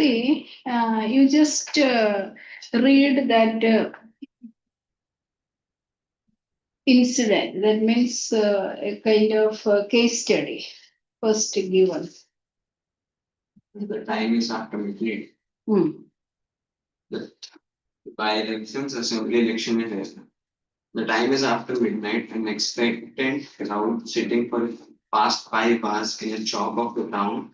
See, you just read that incident. That means a kind of case study first given. The time is after midnight. Hmm. The by elections, assembly election is held. The time is after midnight. An expectant crowd sitting for past 5 hours in a chop of the town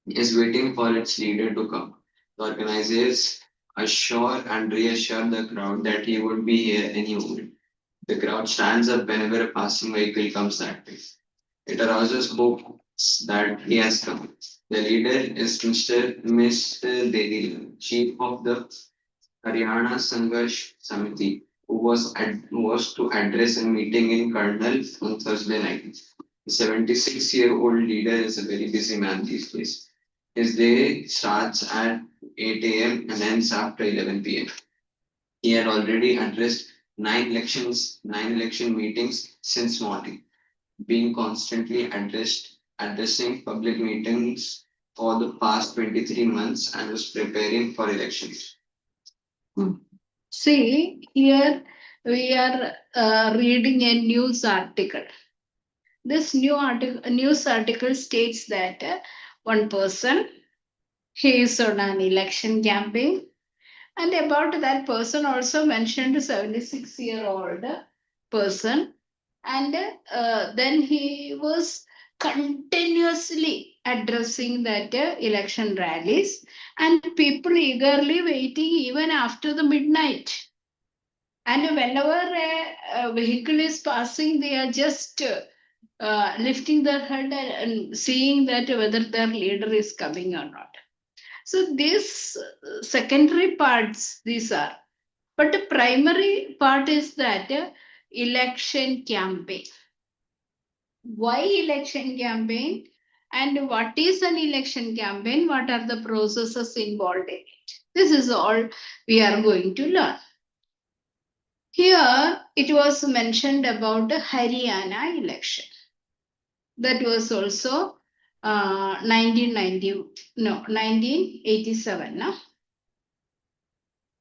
is waiting for its leader to come. The organizers assure and reassure the crowd that he would be here any moment. The crowd stands up whenever a passing vehicle comes that way. It arouses hopes that he has come. The leader is Mr. Dedi, chief of the Haryana Sangharsh Samiti, who was to address a meeting in Karnal on Thursday night. The 76-year-old leader is a very busy man these days. His day starts at 8 a.m. and ends after 11 p.m. He had already addressed nine election meetings since morning, being constantly addressing public meetings for the past 23 months and was preparing for elections. Hmm. See, here we are reading a news article. This news article states that one person he is on an election campaign, and about that person also mentioned 76-year-old person, and then he was continuously addressing that election rallies, and people eagerly waiting even after the midnight. And whenever a vehicle is passing, they are just lifting their head and seeing that whether their leader is coming or not. So these secondary parts, these are. But the primary part is that election campaign. Why election campaign? And what is an election campaign? What are the processes involved in it? This is all we are going to learn. Here it was mentioned about the Haryana election. That was also 1990, no, 1987, no?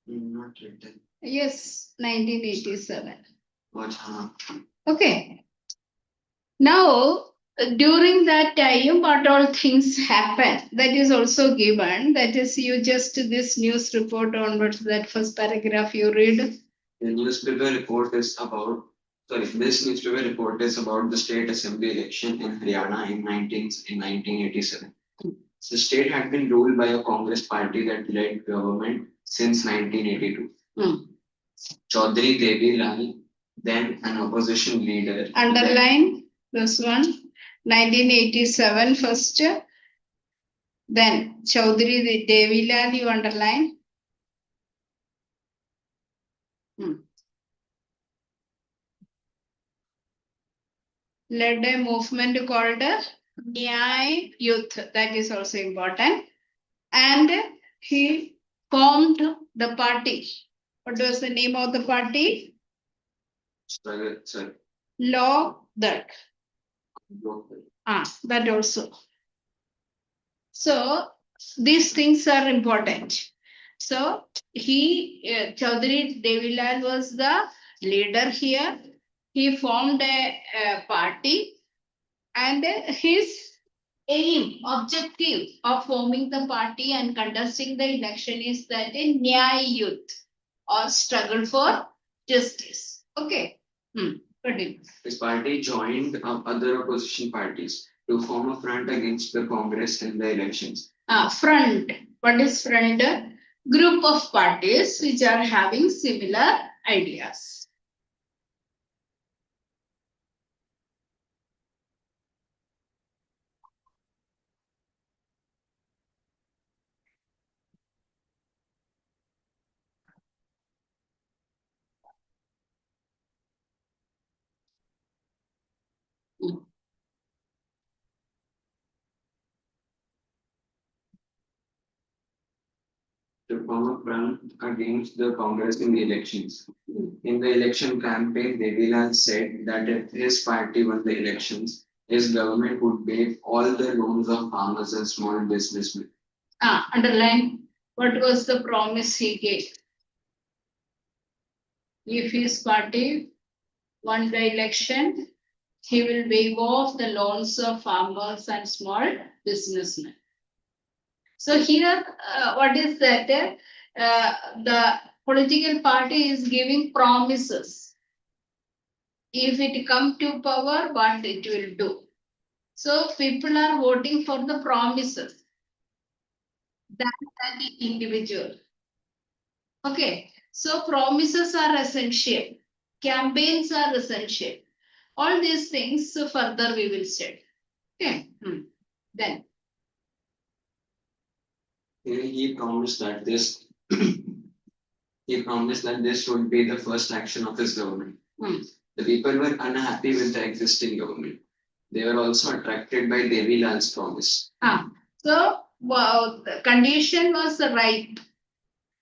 Not written. Yes, 1987. What? Okay. Now, during that time, what all things happen? That is also given. That is, you just this news report onwards, that first paragraph you read. The newspaper report is about this newspaper report is about the state assembly election in Haryana in 1987. The state had been ruled by a Congress party that led government since 1982. Chaudhry Devi Lal, then an opposition leader. Underline this one. 1987 first. Then Chaudhry Devi Lal, you underline. Led a movement called Nyay Youth. That is also important. And he formed the party. What was the name of the party? Sorry. Law that. That also. So these things are important. So Chaudhry Devilal was the leader here. He formed a party, and his objective of forming the party and contesting the election is that a Nyay Youth, or struggle for justice. Okay. Continue. His party joined other opposition parties to form a front against the Congress in the elections. Front. What is front? Group of parties which are having similar ideas. To form a front against the Congress in the elections. In the election campaign, Devilal said that if his party won the elections, his government would waive all the loans of farmers and small businessmen. Underline what was the promise he gave. If his party won the election, he will waive off the loans of farmers and small businessmen. So here, what is that? The political party is giving promises. If it come to power, what it will do. So people are voting for the promises than the individual. Okay, so promises are essential. Campaigns are essential. All these things further we will study. Okay. Then. He promised that this he promised that this would be the first action of his government. The people were unhappy with the existing government. They were also attracted by Devi Lal's promise. So the condition was right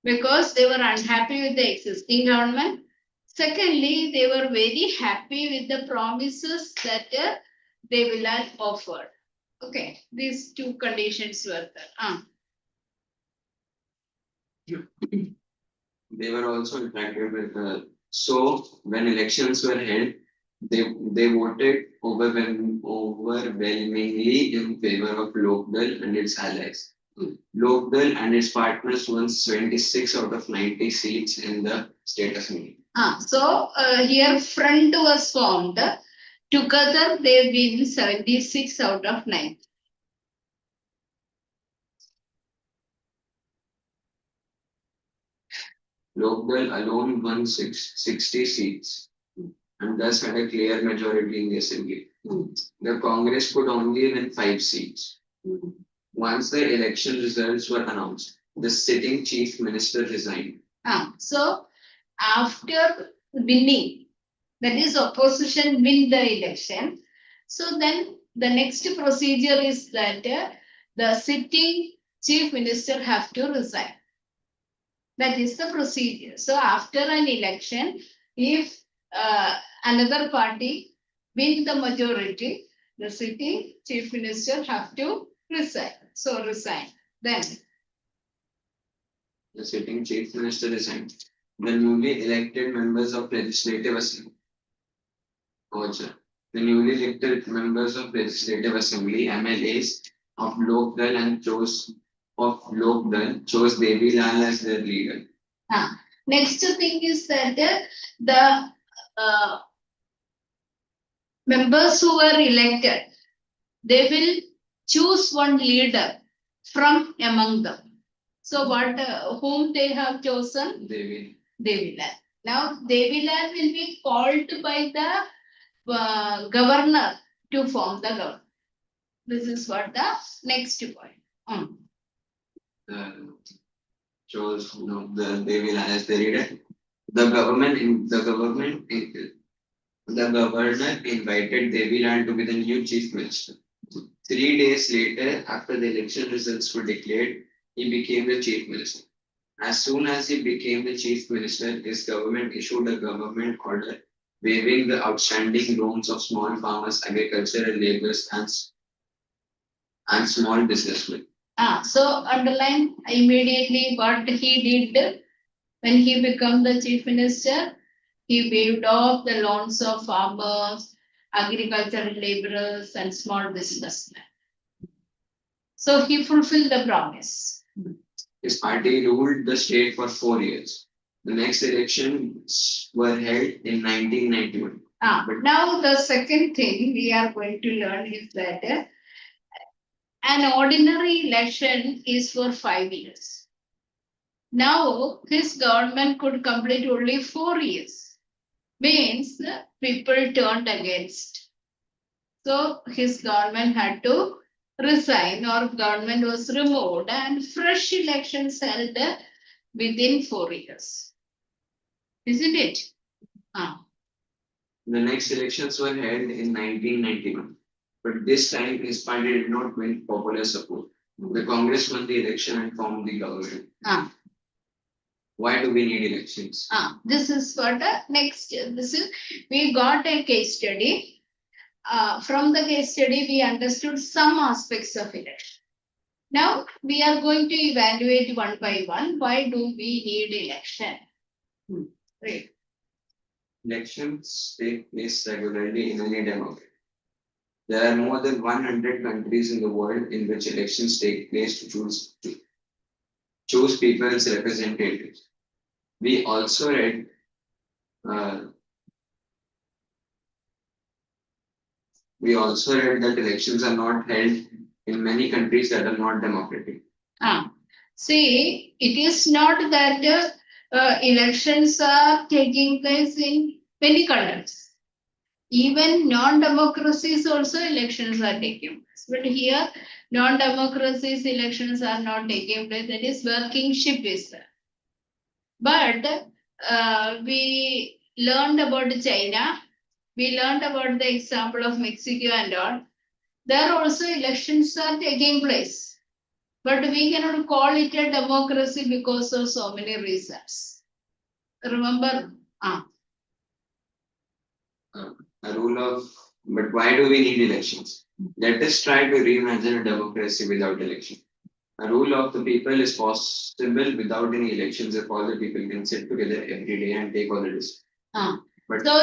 because they were unhappy with the existing government. Secondly, they were very happy with the promises that Devi Lal offered. Okay, these two conditions were there. They were also attracted with so when elections were held, they voted overwhelmingly in favor of Lokdal and its allies. Lokdal and its partners won 76 out of 90 seats in the state assembly. So here front was formed. Together they win 76 out of 90. Lokdal alone won 60 seats and thus had a clear majority in the assembly. The Congress could only win 5 seats. Once the election results were announced, the sitting chief minister resigned. So after winning, that is opposition win the election. So then the next procedure is that the sitting chief minister have to resign. That is the procedure. So after an election, if another party win the majority, the sitting chief minister have to resign. So resign. Then the sitting chief minister resigned. The newly elected members of legislative assembly. The newly elected members of legislative assembly (MLAs) of Lokdal and chose Devi Lal as their leader. Next thing is that the members who were elected, they will choose one leader from among them. So what, whom they have chosen? Devi Lal. Now Devi Lal will be called by the governor to form the government. This is what the next point. Chose the Devi Lal as the leader. The governor invited Devi Lal to be the new chief minister. 3 days later, after the election results were declared, he became the chief minister. As soon as he became the chief minister, his government issued a government order waiving the outstanding loans of small farmers, agricultural laborers, and small businessmen. So underline immediately what he did when he became the chief minister. He waived off the loans of farmers, agricultural laborers, and small businessmen. So he fulfilled the promise. His party ruled the state for 4 years. The next elections were held in 1991. But now the second thing we are going to learn is that an ordinary election is for 5 years. Now his government could complete only 4 years. Means people turned against. So his government had to resign or government was removed and fresh elections held within 4 years. Isn't it? The next elections were held in 1991. But this time his party did not win popular support. The Congress won the election and formed the government. Why do we need elections? This is what next. We got a case study. From the case study, we understood some aspects of election. Now we are going to evaluate one by one. Why do we need election? Right. Elections take place regularly in any democracy. There are more than 100 countries in the world in which elections take place to choose people as representatives. We also read uh, that elections are not held in many countries that are not democratic. See, it is not that elections are taking place in many countries. Even non-democracies also elections are taking place. But here, non-democracies elections are not taking place. That is, working ship is there. But we learned about China. We learned about the example of Mexico and all. There also elections are taking place. But we cannot call it a democracy because of so many reasons. Remember? A rule of, but why do we need elections? Let us try to reimagine a democracy without election. A rule of the people is possible without any elections if all the people can sit together every day and take all the decisions. But so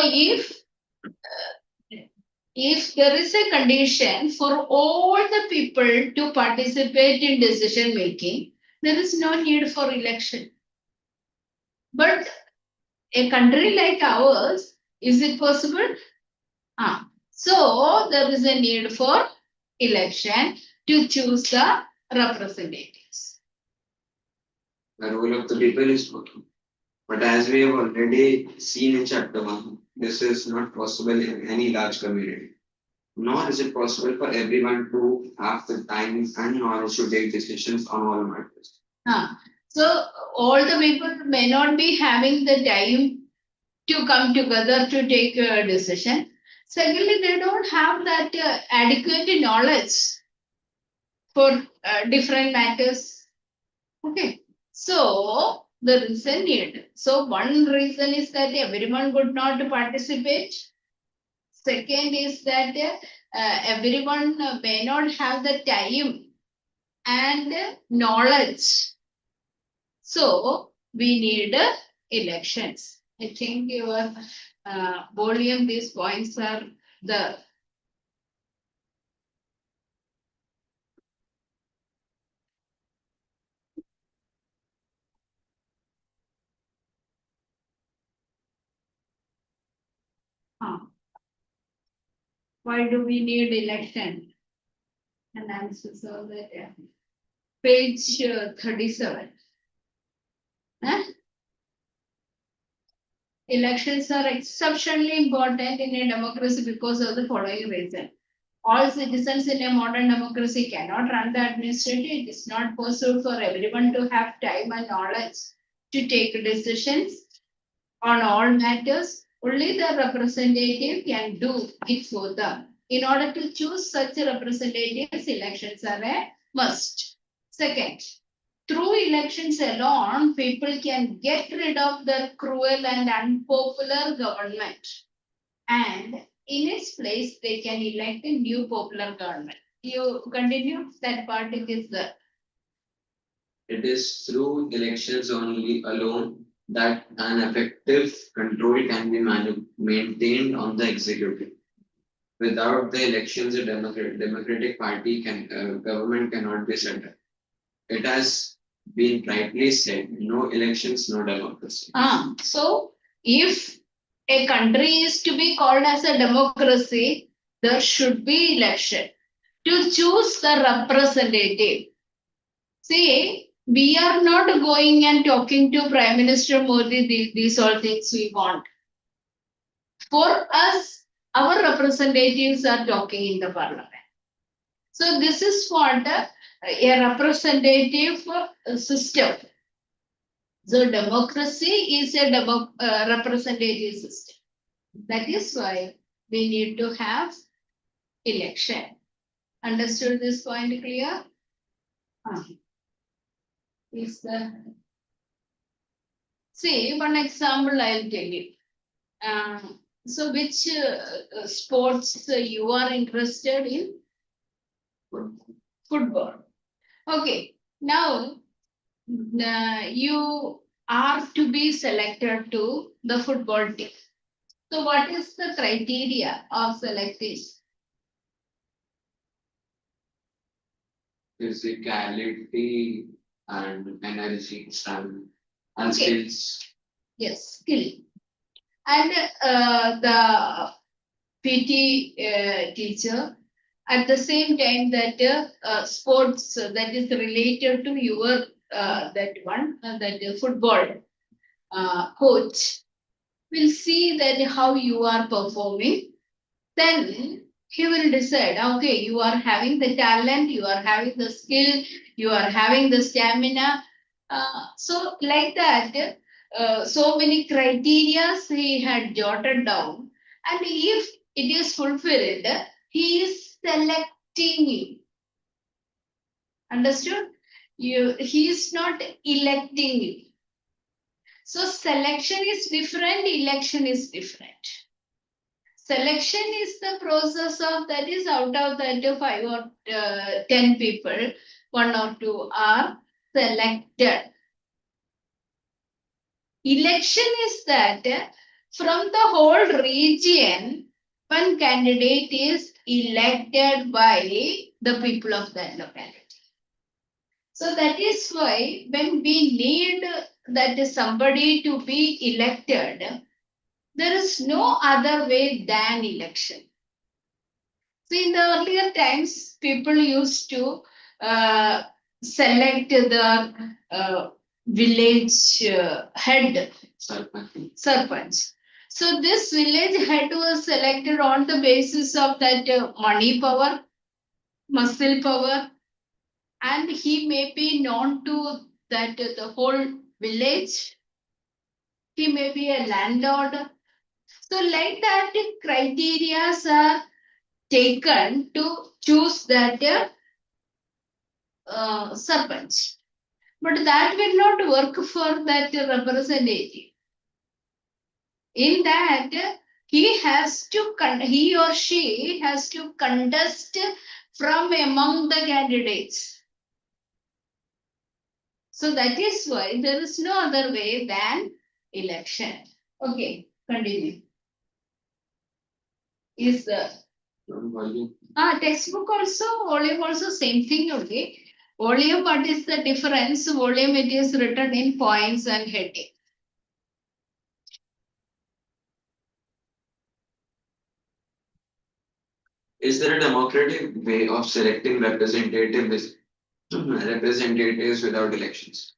if there is a condition for all the people to participate in decision making, there is no need for election. But a country like ours, is it possible? So there is a need for election to choose the representatives. The role of the people is voting. But as we have already seen in chapter 1, this is not possible in any large community. Nor is it possible for everyone to have the time and knowledge to take decisions on all matters. So all the people may not be having the time to come together to take a decision. Secondly, they don't have that adequate knowledge for different matters. Okay. So there is a need. So one reason is that everyone could not participate. Second is that everyone may not have the time and knowledge. So we need elections. I think your volume, these points are the. Why do we need election? Analysis of that. Page 37. Elections are exceptionally important in a democracy because of the following reason. All citizens in a modern democracy cannot run the administrative. It is not possible for everyone to have time and knowledge to take decisions on all matters. Only the representative can do it for them. In order to choose such representatives, elections are a must. Second, through elections alone, people can get rid of the cruel and unpopular government. And in its place, they can elect a new popular government. You continue that part, it is the. It is through elections only alone that an effective control can be maintained on the executive. Without the elections, a democratic party government cannot be set up. It has been rightly said, no elections, no democracy. So if a country is to be called as a democracy, there should be election to choose the representative. See, we are not going and talking to Prime Minister Modi, these all things we want. For us, our representatives are talking in the parliament. So this is what a representative system. So democracy is a representative system. That is why we need to have election. Understood this point clear? Is the see one example I'll tell you. So which sports you are interested in? Football. Okay, now you are to be selected to the football team. So, what is the criteria of selecting? Physicality and energy, stamina, and Okay, skills. yes, skill. And the PT teacher at the same time that sports that is related to your that one that football coach will see that how you are performing. Then he will decide, okay, you are having the talent, you are having the skill, you are having the stamina. So like that, so many criteria he had jotted down, and if it is fulfilled, he is selecting you. Understood? He is not electing you. So selection is different, election is different. Selection is the process of that is out of that 5 or 10 people, 1 or 2 are selected. Election is that from the whole region, one candidate is elected by the people of that locality. So that is why when we need that somebody to be elected, there is no other way than election. So in the earlier times, people used to uh, select the village head, sarpanch. So this village head was selected on the basis of that money power, muscle power, and he may be known to that the whole village. He may be a landlord. So like that, criteria are taken to choose that serpents. But that will not work for that representative. In that, he or she has to contest from among the candidates. So that is why there is no other way than election. Okay, continue. Is textbook also, volume also same thing only. Volume, what is the difference? Volume, it is written in points and heading. Is there a democratic way of selecting representatives without elections?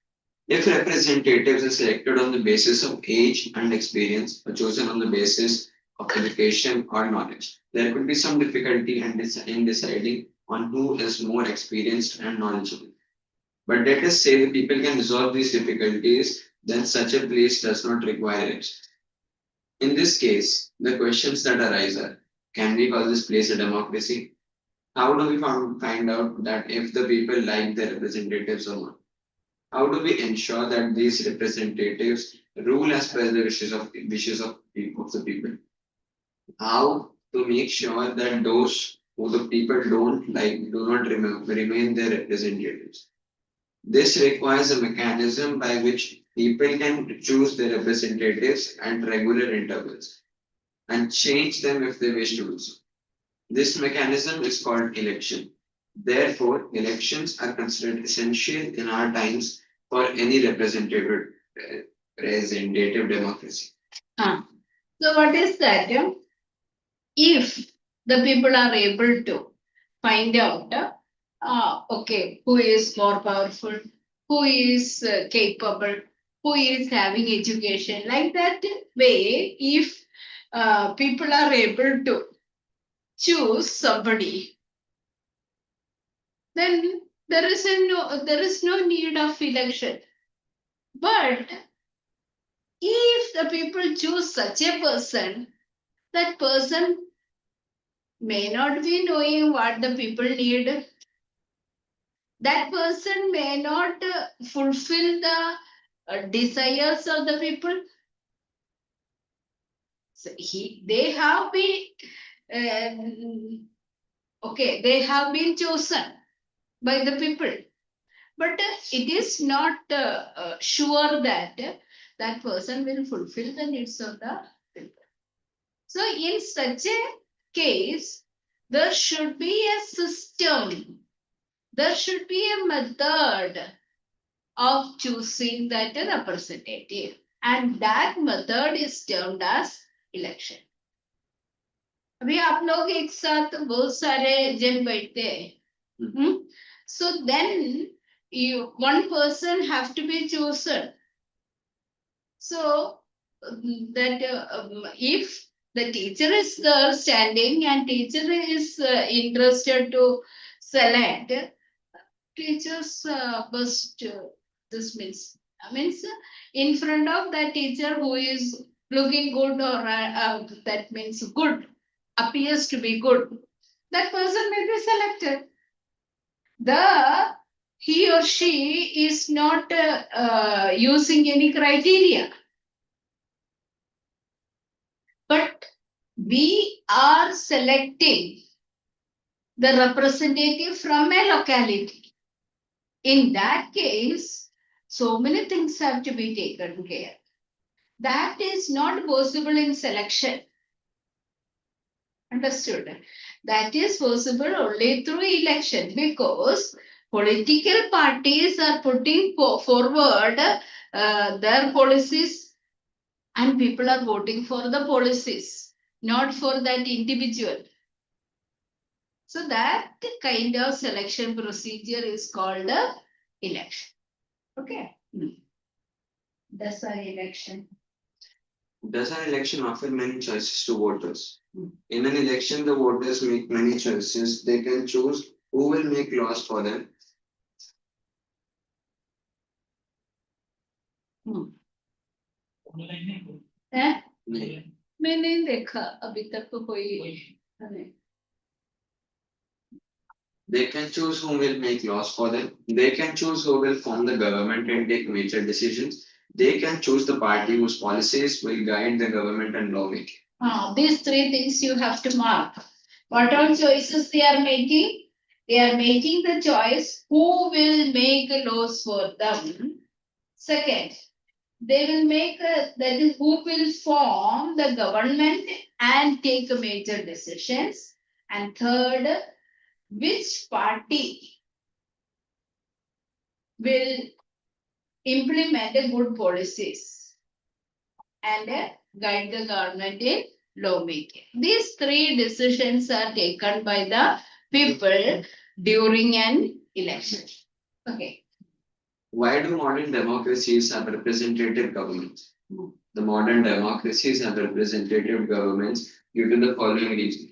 If representatives are selected on the basis of age and experience, or chosen on the basis of education or knowledge, there could be some difficulty in deciding on who is more experienced and knowledgeable. But let us say the people can resolve these difficulties, then such a place does not require elections. In this case, the questions that arise are, can we call this place a democracy? How do we find out that if the people like their representatives or not? How do we ensure that these representatives rule as per the wishes of the people? How to make sure that those who the people don't like do not remain their representatives? This requires a mechanism by which people can choose their representatives at regular intervals and change them if they wish to do so. This mechanism is called election. Therefore, elections are considered essential in our times for any representative democracy. So what is that? If the people are able to find out, okay, who is more powerful, who is capable, who is having education, like that way, if people are able to choose somebody, then there is no need of election. But if the people choose such a person, that person may not be knowing what the people need. That person may not fulfill the desires of the people. So they have been okay. They have been chosen by the people. but it is not sure that that person will fulfill the needs of the people. So, in such a case, there should be a system, there should be a method of choosing that representative, and that method is termed as election. अभी आप लोग एक साथ बहुत सारे जन बैठते हैं, so then one person have to be chosen. So that if the teacher is there standing and teacher is interested to select, teachers must this means in front of that teacher who is looking good, or that means good, appears to be good, that person may be selected. The he or she is not using any criteria, but we are selecting the representative from a locality. In that case, so many things have to be taken care. That is not possible in selection. Understood? That is possible only through election, because political parties are putting forward their policies, and people are voting for the policies, not for that individual. So that kind of selection procedure is called election. Okay. That's our election. Does an election offer many choices to voters? In an election, the voters make many choices. They can choose who will make laws for them. मैंने नहीं देखा अभी तक तो कोई नहीं. They can choose who will make laws for them. They can choose who will form the government and take major decisions. They can choose the party whose policies will guide the government and lawmaking. These three things you have to mark. What all choices they are making? They are making the choice who will make laws for them. Second, they will make that is who will form the government and take major decisions. And third, which party will implement good policies and guide the government in lawmaking. These three decisions are taken by the people during an election. Okay. Why do modern democracies have representative governments? The modern democracies have representative governments due to the following reasons.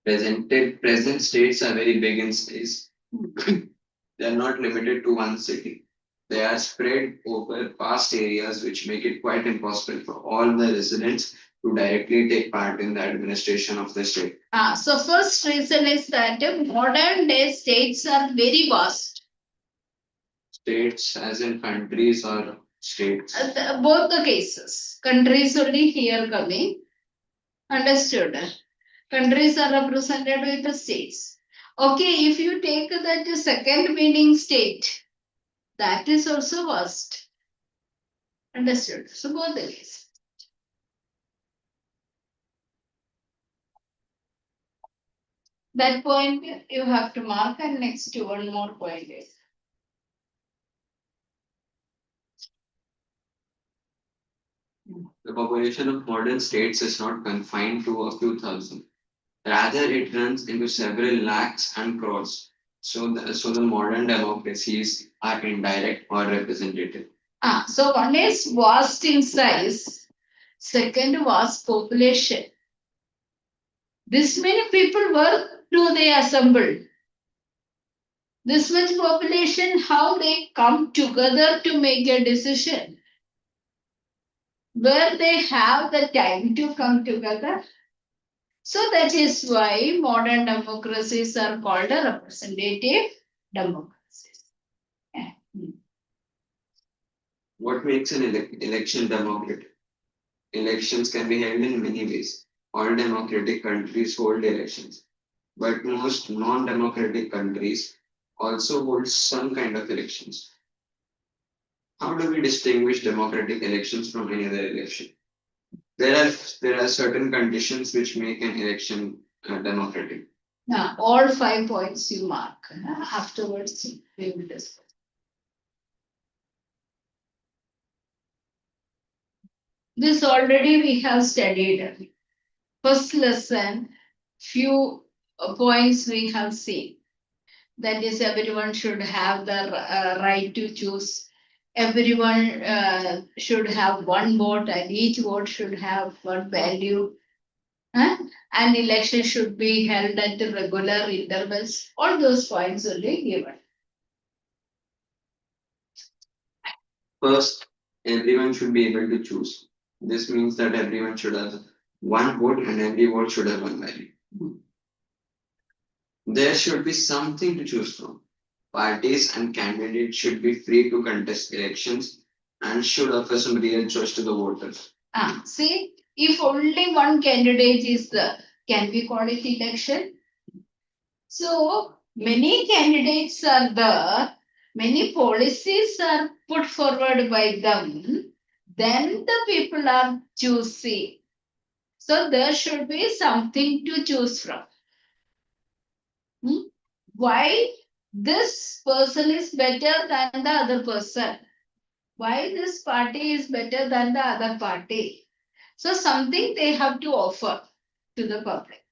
Present states are very big in space. They are not limited to one city. They are spread over vast areas, which make it quite impossible for all the residents to directly take part in the administration of the state. So first reason is that modern day states are very vast. States as in countries or states? Both the cases. Countries only here coming. Understood. Countries are represented with the states. Okay, if you take that second meaning state, that is also vast. Understood. So both the cases. That point you have to mark, and next to one more point is. The population of modern states is not confined to a few thousand. Rather, it runs into several lakhs and crores. So the modern democracies are indirect or representative. So one is vast in size. Second was population. This many people, where do they assemble? This much population, how they come together to make a decision? Where they have the time to come together? So that is why modern democracies are called a representative democracies. Yeah. What makes an election democratic? Elections can be held in many ways. All democratic countries hold elections, but most non-democratic countries also holds some kind of elections. How do we distinguish democratic elections from any other election? There are there are certain conditions which make an election democratic. Now, all 5 points you mark. Afterwards, we will discuss. This already we have studied. First lesson, few points we have seen. That is, everyone should have the right to choose. Everyone should have one vote, and each vote should have one value. Huh? And election should be held at regular intervals. All those points only given. First, everyone should be able to choose. This means that everyone should have one vote and every vote should have one value. There should be something to choose from. Parties and candidates should be free to contest elections and should offer some real choice to the voters. See, if only one candidate is there, can we call it election? So many candidates are there, many policies are put forward by them, then the people are choosing. So there should be something to choose from. Why this person is better than the other person? Why this party is better than the other party? So something they have to offer to the public.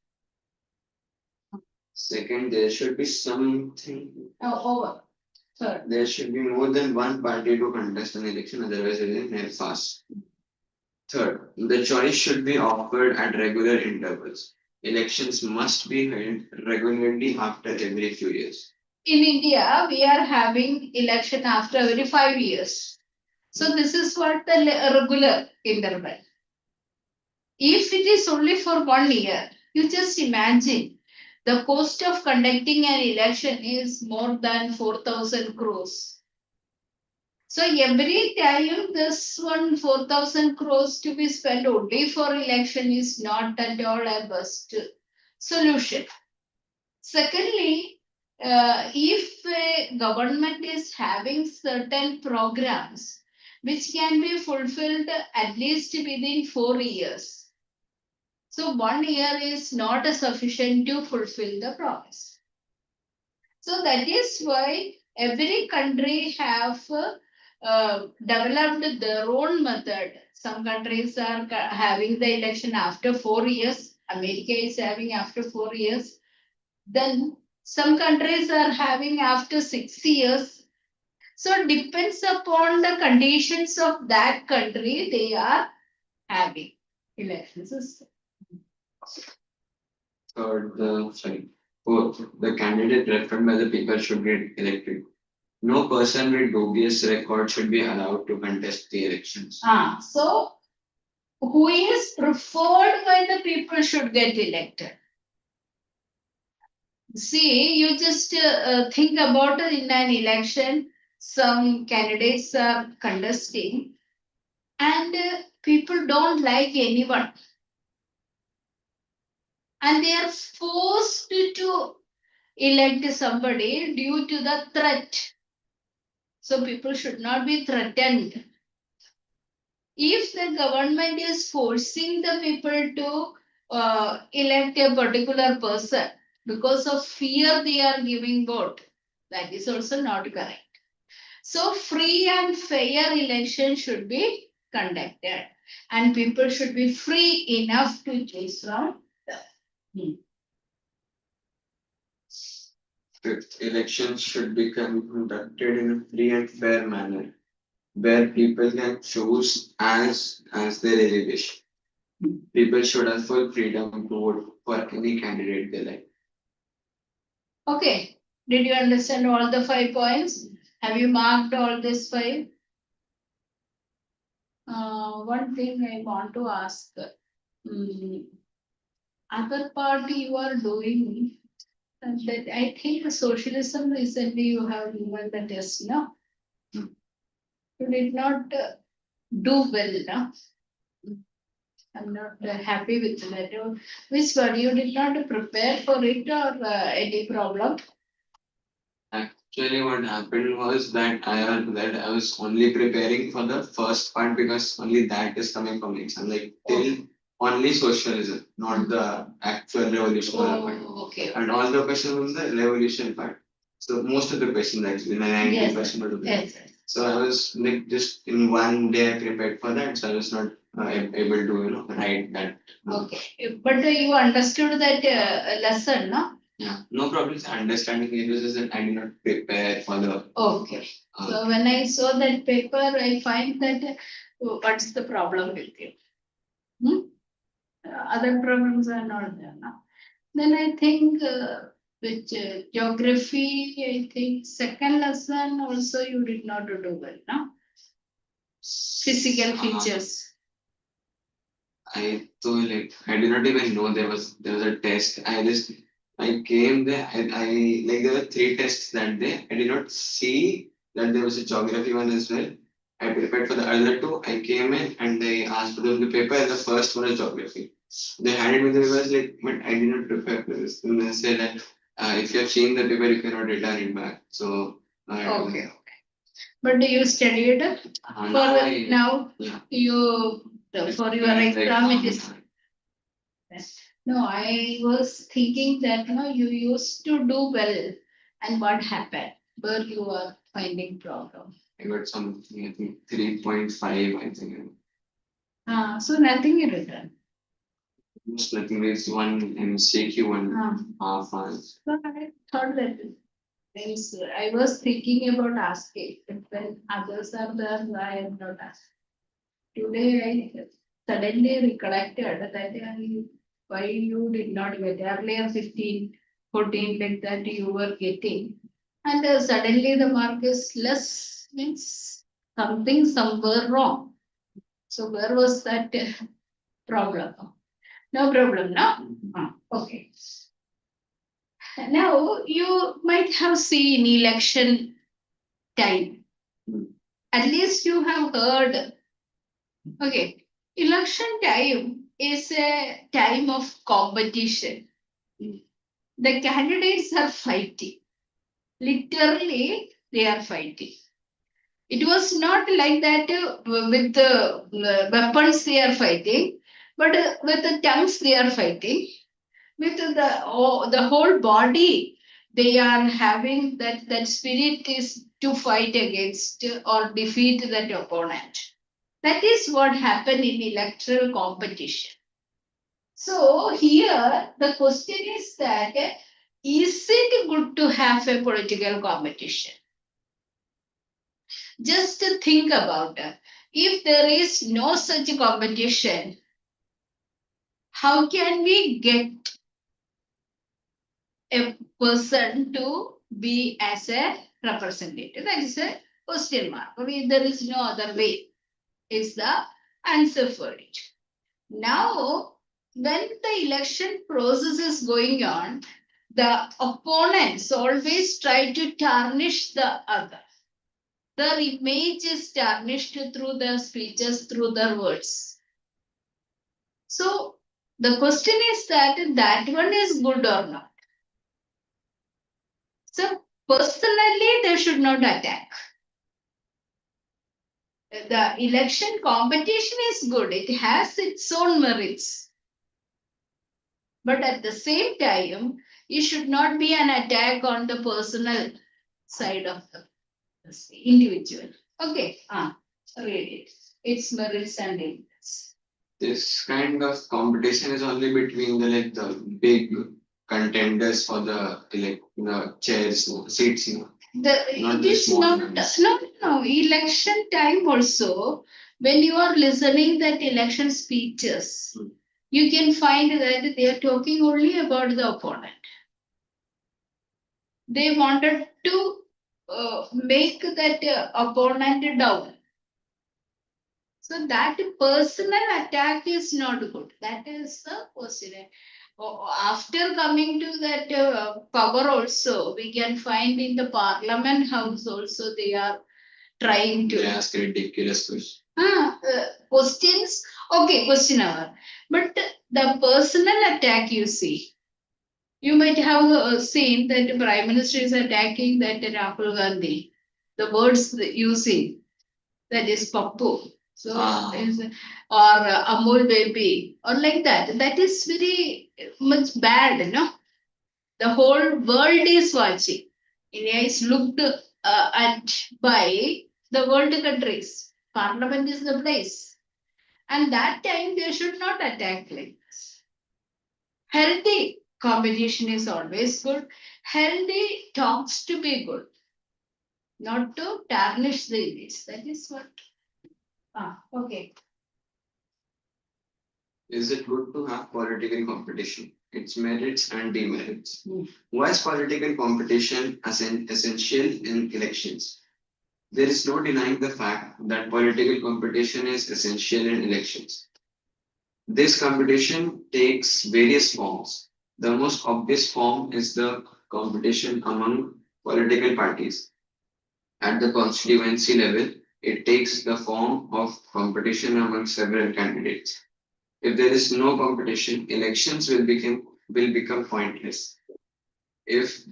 Second, there should be something. Over. Third. There should be more than one party to contest an election, otherwise it is near fast. Third, the choice should be offered at regular intervals. Elections must be held regularly after every few years. In India, we are having election after every 5 years. So this is what the regular interval. If it is only for 1 year, you just imagine the cost of conducting an election is more than 4,000 crores. So every time this one 4,000 crores to be spent only for election is not at all a best solution. Secondly, if a government is having certain programs which can be fulfilled at least within 4 years, so 1 year is not sufficient to fulfill the promise. So that is why every country have developed their own method. Some countries are having the election after 4 years. America is having after 4 years. Then some countries are having after 6 years. So depends upon the conditions of that country they are having elections. Third, fourth, the candidate referred by the people should get elected. No person with dubious record should be allowed to contest the elections. So who is preferred by the people should get elected. See, you just think about it in an election, some candidates are contesting and people don't like anyone. And they are forced to elect somebody due to the threat. So people should not be threatened. If the government is forcing the people to elect a particular person because of fear they are giving vote, that is also not correct. So free and fair election should be conducted and people should be free enough to choose from them. Fifth, elections should be conducted in a free and fair manner, where people can choose as they really wish. People should have full freedom to vote for any candidate they like. Okay, did you understand all the 5 points? Have you marked all these five? One thing I want to ask, other party you are doing, that I think the socialism recently you have given the test, no? You did not do well, no? I'm not happy with that. Which one? You did not prepare for it or any problem? Actually, what happened was that I was only preparing for the first part because only that is coming from exam. Like till only socialism, not the actual revolutionary part. Okay. And all the questions was the revolution part. So most of the questions actually, 90% of the Yes. so I was like just in one day I prepared for that, so I was not able to write that. Okay. But you understood that lesson, no? Yeah, no problems. Understanding it was just that I did not prepare for the. Okay. So when I saw that paper, I find that what's the problem with you? Hmm? Other problems are not there now. Then I think which geography, I think second lesson also you did not do well, no? Physical features. I thought like I did not even know there was a test. I came there. I like there were three tests that day. I did not see that there was a geography one as well. I prepared for the other two. I came in and they asked for the paper and the first one was geography. They handed me the paper. I was like, but I did not prepare for this. And they said that if you have seen the paper, you cannot return it back. So Okay. But do you studied for now? Yeah. You for your exam it is. No, I was thinking that you used to do well, and what happened? Where you are finding problem? I got something, I think 3.5, I think. So nothing you written. Most nothing. There's one MCQ, one half hours. So I thought that means I was thinking about asking, but when others are there, I am not asking. Today I suddenly recollected that why you did not get earlier 15, 14 like that you were getting. And suddenly the mark is less means something somewhere wrong. So where was that problem? No problem, no? Okay. Now you might have seen election time. At least you have heard. Okay. Election time is a time of competition. The candidates are fighting. Literally, they are fighting. It was not like that with the weapons they are fighting, but with the tongues they are fighting. With the whole body, they are having that spirit is to fight against or defeat that opponent. That is what happened in electoral competition. So here the question is that is it good to have a political competition? Just to think about it. If there is no such competition, how can we get a person to be as a representative? That is a question mark. I mean, there is no other way, is the answer for it. Now, when the election process is going on, the opponents always try to tarnish the other. Their image is tarnished through their speeches, through their words. So the question is that one is good or not. So personally, they should not attack. The election competition is good. It has its own merits. But at the same time, it should not be an attack on the personal side of the individual. Okay, read it. Its merits and limits. This kind of competition is only between the big contenders for the chairs, seats, It is not no election time also. When you are listening that election speeches, you can find that they are talking only about the opponent. They wanted to make that opponent down. So that personal attack is not good. That is the question. After coming to that power also, we can find in the parliament house also they are trying to. They ask ridiculous questions. Questions, okay, question hour. But the personal attack you see, You might have seen that the Prime Minister is attacking that Rahul Gandhi. The words using, that is Pappu. So, or Amul baby, or like that. That is very much bad, The whole world is watching. India is looked at by the world countries. Parliament is the place. And that time they should not attack like this. Healthy competition is always good. Healthy talks to be good, not to tarnish the image. That is what. Okay. Is it good to have political competition? Its merits and demerits. Why is political competition essential in elections? There is no denying the fact that political competition is essential in elections. This competition takes various forms. The most obvious form is the competition among political parties. At the constituency level, it takes the form of competition among several candidates. If there is no competition, elections will become pointless. If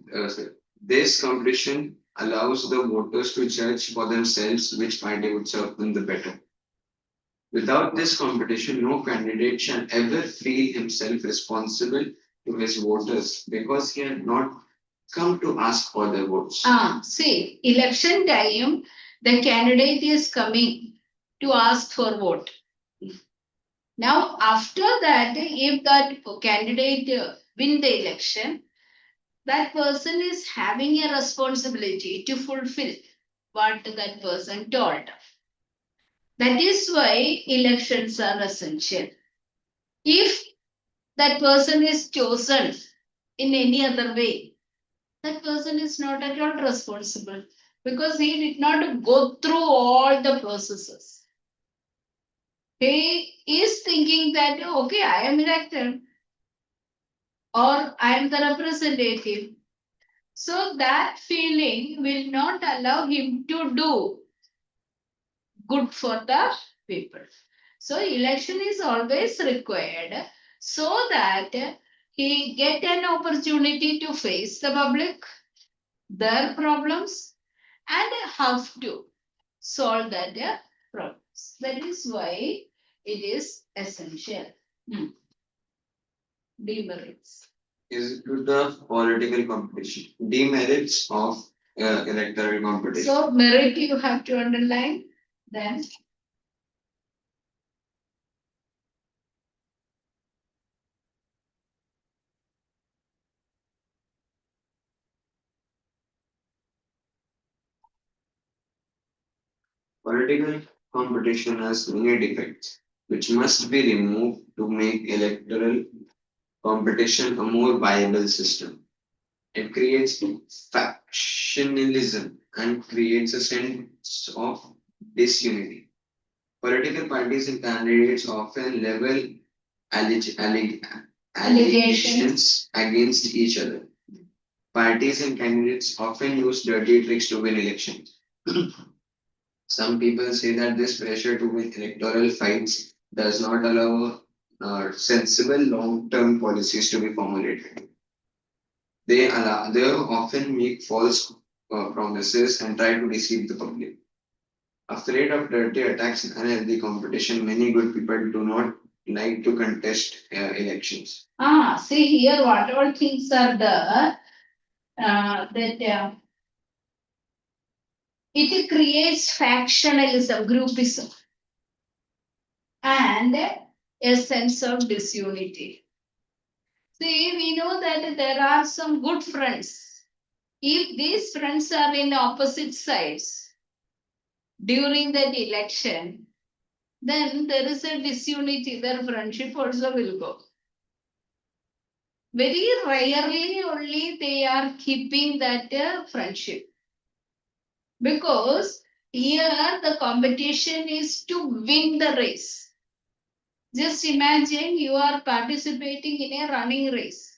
this competition allows the voters to judge for themselves which party would serve them the better. Without this competition, no candidate shall ever feel himself responsible to his voters because he had not come to ask for their votes. See, election time, the candidate is coming to ask for vote. Now, after that, if that candidate win the election, that person is having a responsibility to fulfill what that person told. That is why elections are essential. If that person is chosen in any other way, that person is not at all responsible because he did not go through all the processes. He is thinking that, okay, I am elected or I am the representative. So that feeling will not allow him to do good for the people. So election is always required so that he get an opportunity to face the public, their problems, and have to solve that problems. That is why it is essential. Demerits. Is to the political competition. Demerits of electoral competition. So merit you have to underline. Then political competition has many defects, which must be removed to make electoral competition a more viable system. It creates factionalism and creates a sense of disunity. Political parties and candidates often level allegations against each other. Parties and candidates often use dirty tricks to win elections. Some people say that this pressure to win electoral fights does not allow sensible long-term policies to be formulated. They often make false promises and try to deceive the public. Afraid of dirty attacks and unhealthy competition, many good people do not like to contest elections. See here, what all things are there, that it creates factionalism, groupism, and a sense of disunity. See, we know that there are some good friends. If these friends are in opposite sides during that election, then there is a disunity, their friendship also will go. Very rarely only they are keeping that friendship. Because here the competition is to win the race. Just imagine you are participating in a running race.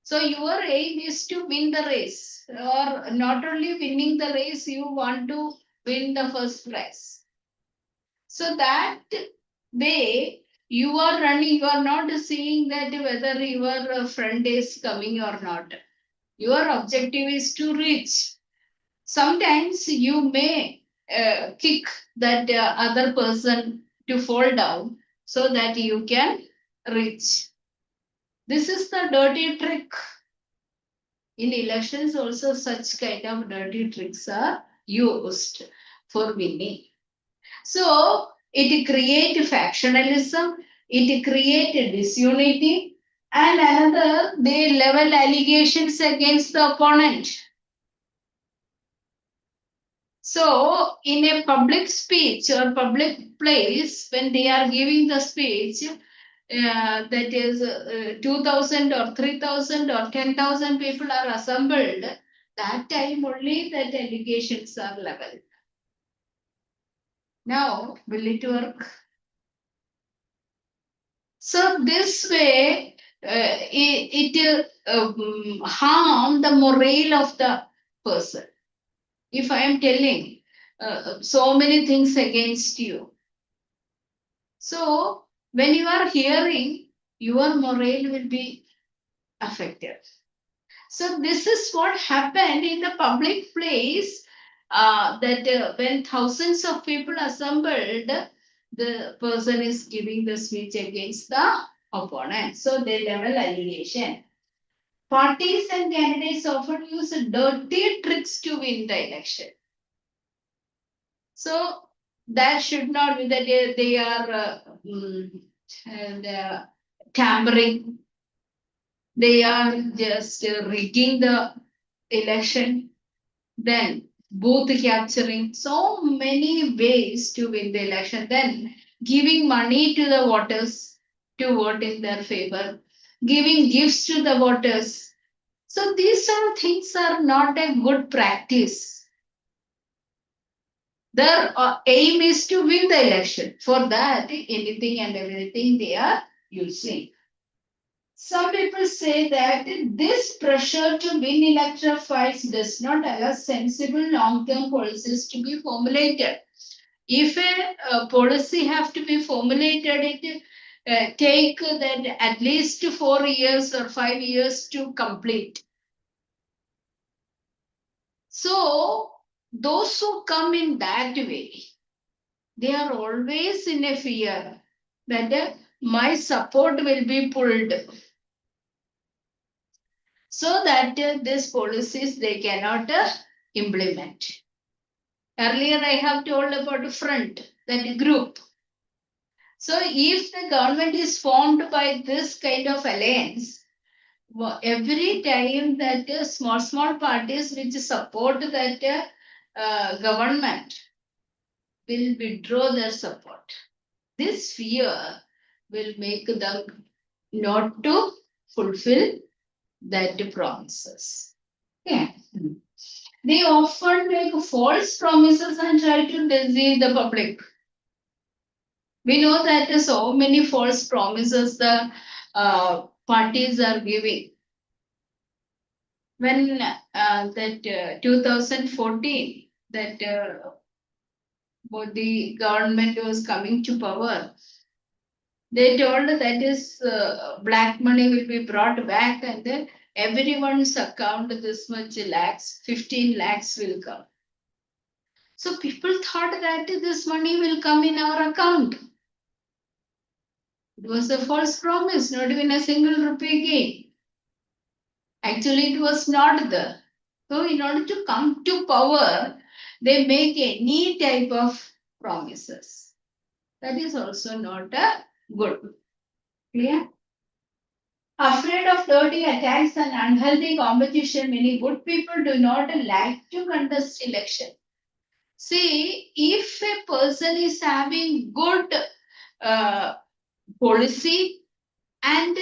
So your aim is to win the race, or not only winning the race, you want to win the first prize. So that way You are running, you are not seeing that whether your friend is coming or not. Your objective is to reach. Sometimes you may kick that other person to fall down so that you can reach. This is the dirty trick. In elections, also such kind of dirty tricks are used for winning. So it creates factionalism, it creates disunity, and another, they level allegations against the opponent. So, in a public speech or public place, when they are giving the speech, that is 2,000 or 3,000 or 10,000 people are assembled, that time only that allegations are leveled. Now, will it work? So, this way, it harm the morale of the person. If I am telling so many things against you, so when you are hearing, your morale will be affected. So this is what happened in the public place, that when thousands of people assembled, the person is giving the speech against the opponent. So they level allegation. Parties and candidates often use dirty tricks to win the election. So that should not be that they are and, tampering. They are just rigging the election. Then booth capturing. So many ways to win the election. Then giving money to the voters to vote in their favor. Giving gifts to the voters. So these sort of things are not a good practice. Their aim is to win the election. For that, anything and everything they are using. Some people say that this pressure to win electoral fights does not allow sensible long-term policies to be formulated. If a policy have to be formulated, it take that at least 4 years or 5 years to complete. So those who come in that way, they are always in a fear that my support will be pulled, so that these policies they cannot implement. Earlier I have told about front, that group. So if the government is formed by this kind of alliance, every time that small parties which support that government will withdraw their support. This fear will make them not to fulfill that promises. Yeah. They often make false promises and try to deceive the public. We know that so many false promises the parties are giving. When that 2014, that the government was coming to power, they told that is black money will be brought back, and then everyone's account this much lakhs, 15 lakhs will come. So people thought that this money will come in our account. It was a false promise, not even a single rupee gain. Actually, it was not there. So in order to come to power, they make any type of promises. That is also not a good. Clear? Afraid of dirty attacks and unhealthy competition, many good people do not like to contest election. See, if a person is having good uh, policy and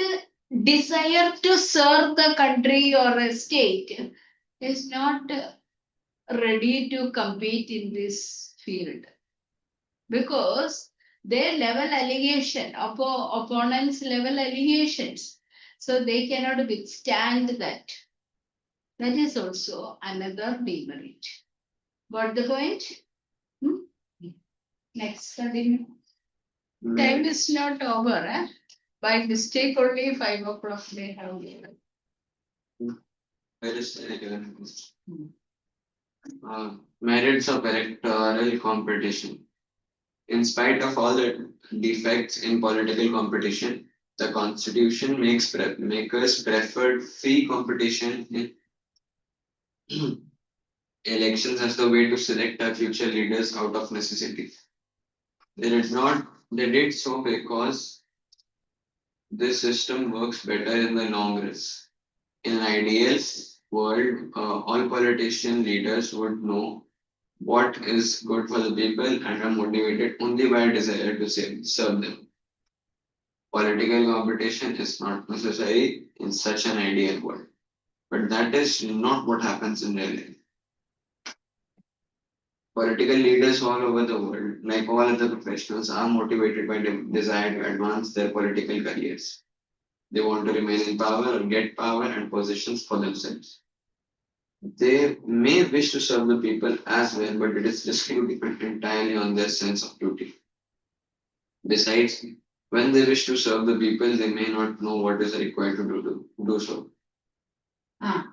desire to serve the country or a state, is not ready to compete in this field, because they level allegation, opponents level allegations, so they cannot withstand that. That is also another demerit. Got the point? Hmm? Next, continue. Time is not over. By mistake only 5 o'clock they have given. Merits of electoral competition. In spite of all the defects in political competition, the constitution makers preferred free competition in elections as the way to select our future leaders out of necessity. They did so because this system works better in the long run. In an ideal world, all politician leaders would know what is good for the people and are motivated only by a desire to serve them. Political competition is not necessary in such an ideal world, but that is not what happens in real life. Political leaders all over the world, like all other professionals, are motivated by the desire to advance their political careers. They want to remain in power or get power and positions for themselves. They may wish to serve the people as well, but it is just going to depend entirely on their sense of duty. Besides, when they wish to serve the people, they may not know what is required do so. Ah.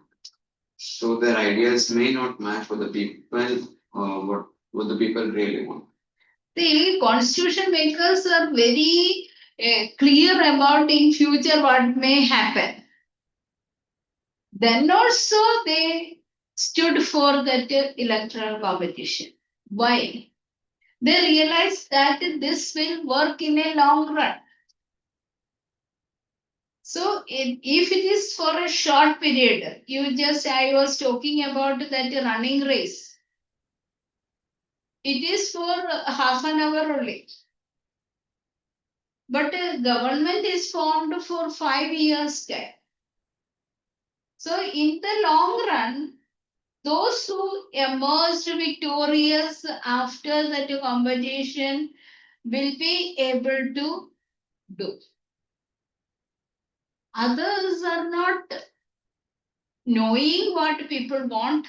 So their ideas may not match what the people what the people really want. The constitution makers are very clear about in future what may happen. Then also they stood for that electoral competition. Why? They realized that this will work in a long run. So if it is for a short period, I was talking about that running race. It is for half an hour only. But government is formed for 5 years time. So in the long run, those who emerged victorious after that competition will be able to do. Others are not knowing what people want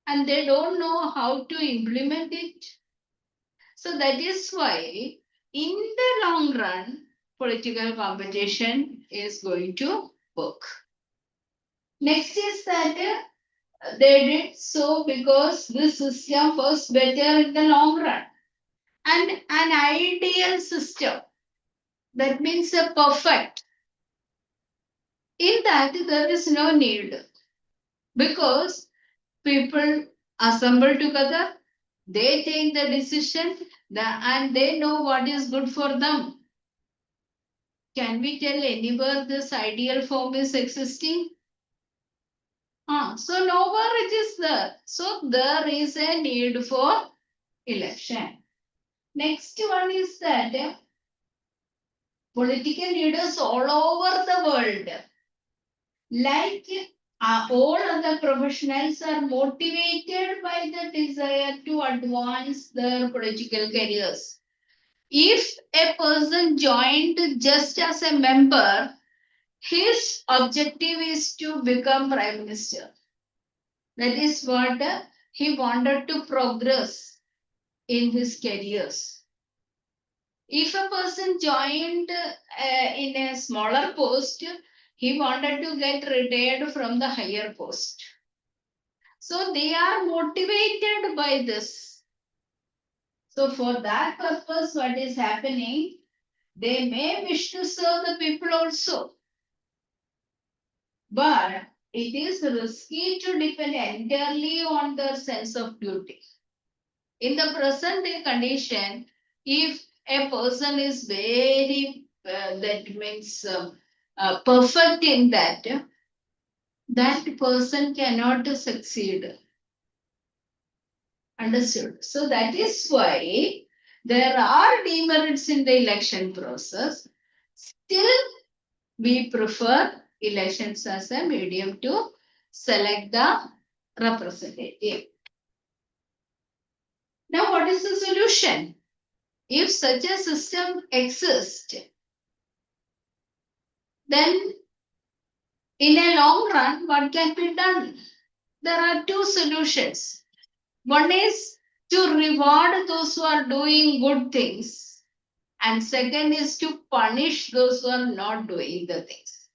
and they don't know how to implement it. So that is why in the long run, political competition is going to work. Next is that they did so because this system was better in the long run. And an ideal system, that means a perfect. In that, there is no need because people assemble together, they take the decision and they know what is good for them. Can we tell anywhere this ideal form is existing? So nowhere it is there. So there is a need for election. Next one is that political leaders all over the world, like all other professionals, are motivated by the desire to advance their political careers. If a person joined just as a member, his objective is to become prime minister. That is what he wanted to progress in his careers. If a person joined in a smaller post, he wanted to get retired from the higher post. So they are motivated by this. So for that purpose, what is happening? They may wish to serve the people also. But it is risky to depend entirely on their sense of duty. In the present day condition, if a person is very, that means perfect in that, that person cannot succeed. Understood? So that is why there are demerits in the election process. Still, we prefer elections as a medium to select the representative. Now, what is the solution? If such a system exists, then in a long run, what can be done? There are two solutions. One is to reward those who are doing good things And second is to punish those who are not doing the things.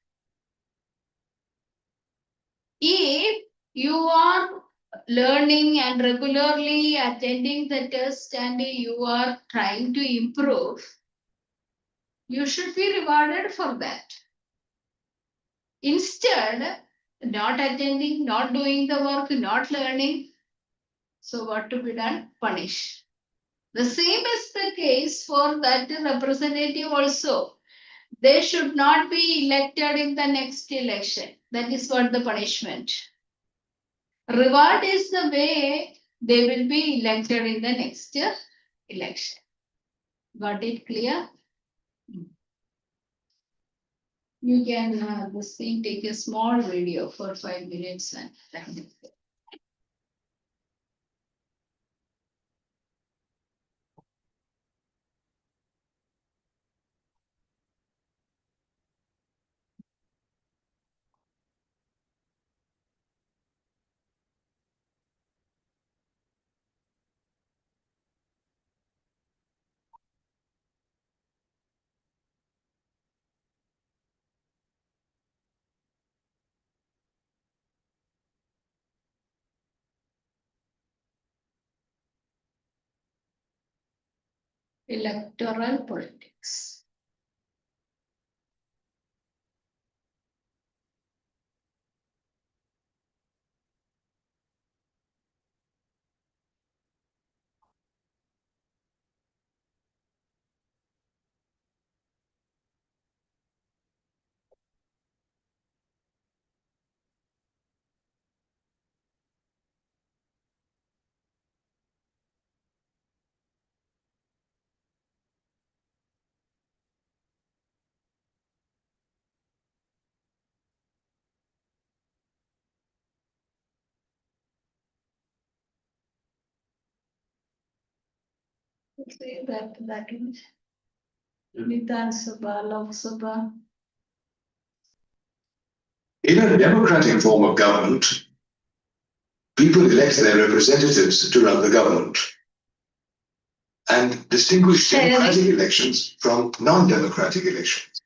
If you are learning and regularly attending the test and you are trying to improve, you should be rewarded for that. Instead, not attending, not doing the work, not learning. So what to be done? Punish. The same is the case for that representative also. They should not be elected in the next election. That is what the punishment. Reward is the way they will be elected in the next election. Got it clear? You can this thing take a small video for 5 minutes and electoral politics. Okay, that means Vidhan Sabha, Lok Sabha. In a democratic form of government, people elect their representatives to run the government and distinguish democratic elections from non-democratic elections.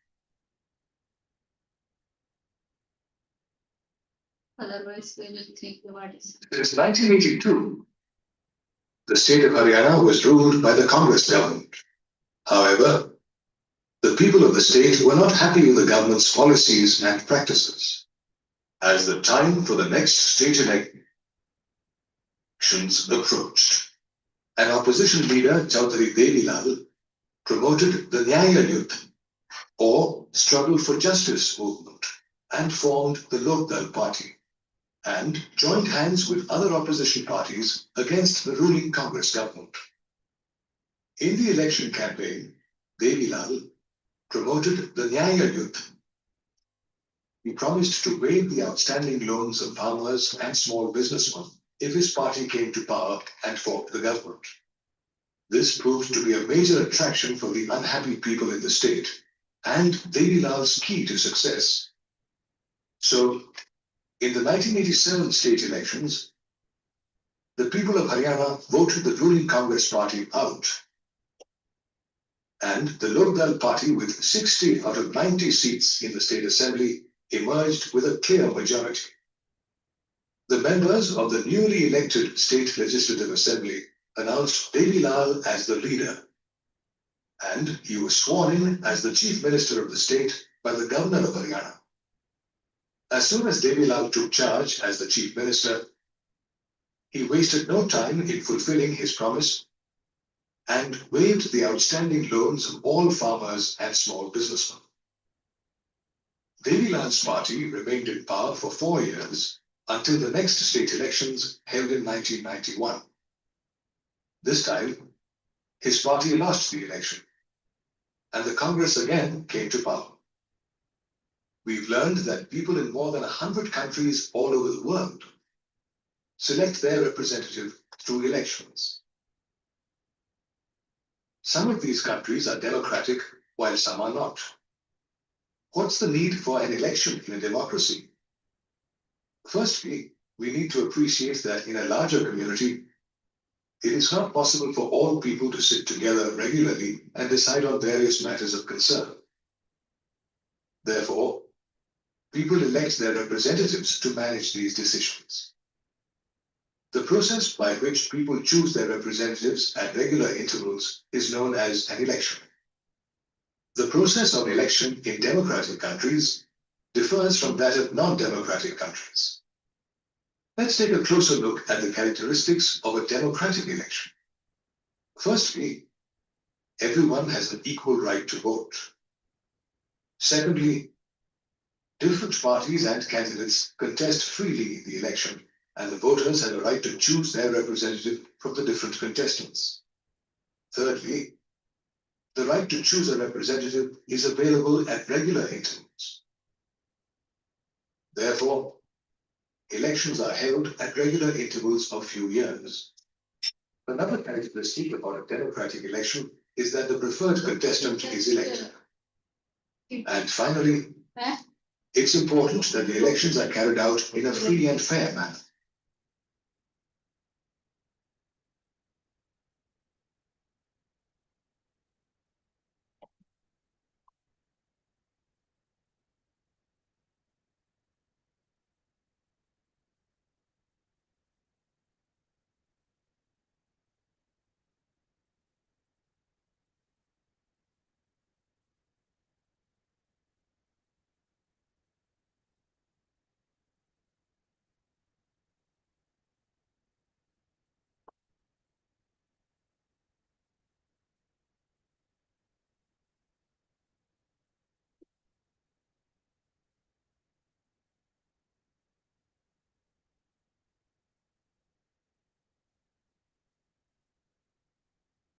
Otherwise, they will think what is. Since 1982, the state of Haryana was ruled by the Congress government. However, the people of the state were not happy with the government's policies and practices. As the time for the next state elections approached, an opposition leader, Chaudhary Devilal, promoted the Nyaya Yudh, or Struggle for Justice movement, and formed the Lokdal Party, and joined hands with other opposition parties against the ruling Congress government. In the election campaign, Devilal promoted the Nyaya Yudh. He promised to waive the outstanding loans of farmers and small businessmen if his party came to power and formed the government. This proved to be a major attraction for the unhappy people in the state and Devilal's key to success. So, in the 1987 state elections, the people of Haryana voted the ruling Congress party out, and the Lokdal party, with 60 out of 90 seats in the state assembly, emerged with a clear majority. The members of the newly elected state legislative assembly announced Devilal as the leader, and he was sworn in as the chief minister of the state by the governor of Haryana. As soon as Devilal took charge as the chief minister, he wasted no time in fulfilling his promise and waived the outstanding loans of all farmers and small businessmen. Devilal's party remained in power for 4 years until the next state elections held in 1991. This time, his party lost the election, and the Congress again came to power. We've learned that people in more than 100 countries all over the world select their representative through elections. Some of these countries are democratic, while some are not. What's the need for an election in a democracy? Firstly, we need to appreciate that in a larger community, It is not possible for all people to sit together regularly and decide on various matters of concern. Therefore, people elect their representatives to manage these decisions. The process by which people choose their representatives at regular intervals is known as an election. The process of election in democratic countries differs from that of non-democratic countries. Let's take a closer look at the characteristics of a democratic election. Firstly, everyone has an equal right to vote. Secondly, different parties and candidates contest freely in the election, and the voters have a right to choose their representative from the different contestants. Thirdly, the right to choose a representative is available at regular intervals. Therefore, elections are held at regular intervals of few years. Another characteristic about a democratic election is that the preferred contestant is elected. And finally, it's important that the elections are carried out in a free and fair manner.